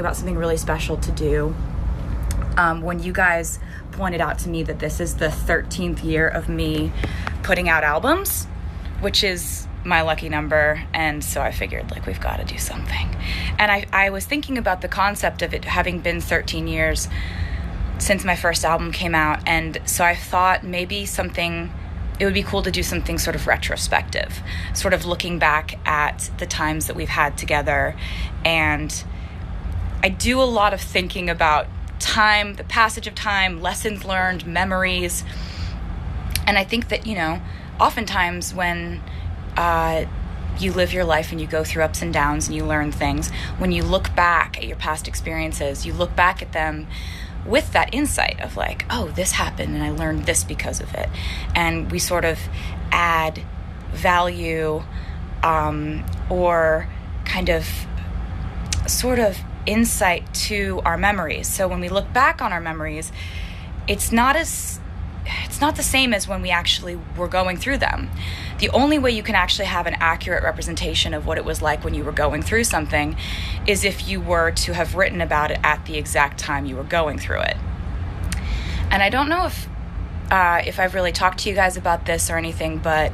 about something really special to do. When you guys pointed out to me that this is the 13th year of me putting out albums, which is my lucky number, and so I figured, like, we've got to do something. And I was thinking about the concept of it having been 13 years since my first album came out, and so I thought maybe it would be cool to do something sort of retrospective, sort of looking back at the times that we've had together. And I do a lot of thinking about time, the passage of time, lessons learned, memories. And I think that, oftentimes when you live your life and you go through ups and downs and you learn things, when you look back at your past experiences, you look back at them with that insight of like, oh, this happened and I learned this because of it. And we sort of add value or kind of sort of insight to our memories. So when we look back on our memories, it's not the same as when we actually were going through them. The only way you can actually have an accurate representation of what it was like when you were going through something is if you were to have written about it at the exact time you were going through it. And I don't know if I've really talked to you guys about this or anything, but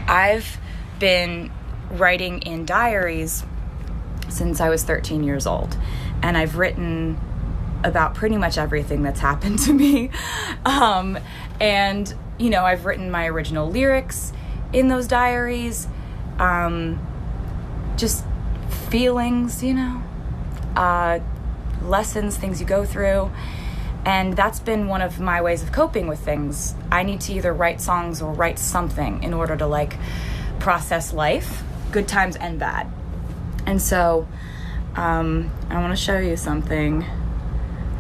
I've been writing in diaries since I was 13 years old. And I've written about pretty much everything that's happened to me. And, I've written my original lyrics in those diaries, just feelings, lessons, things you go through. And that's been one of my ways of coping with things. I need to either write songs or write something in order to process life, good times and bad. And so I want to show you something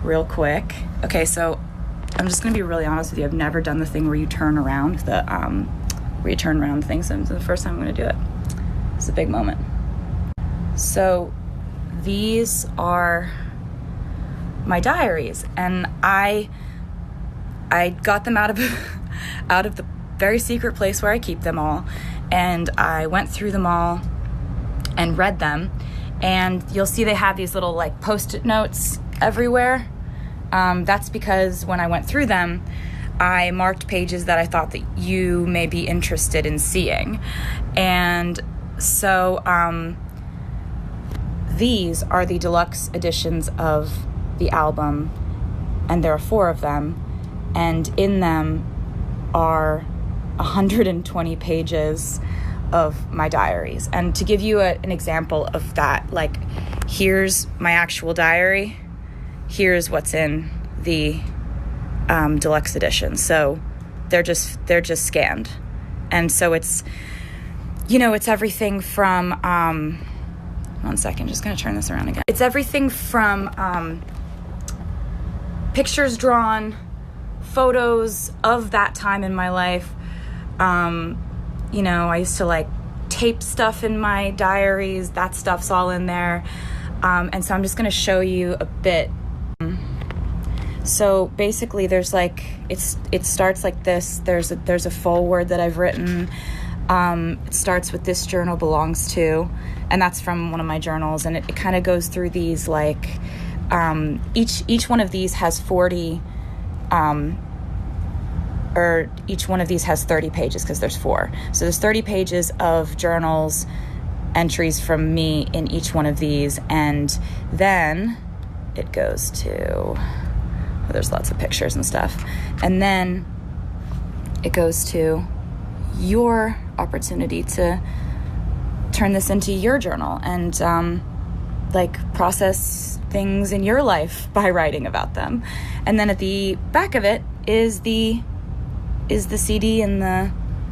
real quick. Okay, so I'm just going to be really honest with you. I've never done the thing where you turn around things. So it's the first time I'm going to do it. It's a big moment. So these are my diaries, and I got them out of the very secret place where I keep them all, and I went through them all and read them. And you'll see they have these little post-it notes everywhere. That's because when I went through them, I marked pages that I thought that you may be interested in seeing. And so these are the deluxe editions of the album, and there are 4 of them. And in them are 120 pages of my diaries. And to give you an example of that, here's my actual diary, here's what's in the deluxe edition. So they're just scanned. And so it's it's everything from 1 second, just gonna turn this around again. It's everything from pictures drawn, photos of that time in my life. I used to tape stuff in my diaries. That stuff's all in there. And so I'm just going to show you a bit. So basically there's it starts like this. There's a foreword that I've written. It starts with "This journal belongs to," and that's from one of my journals. And it kind of goes through these each one of these has 40, or each one of these has 30 pages because there's 4. So there's 30 pages of journals, entries from me in each one of these. And then it goes to, there's lots of pictures and stuff. And then it goes to your opportunity to turn this into your journal and process things in your life by writing about them. And then at the back of it is the CD and the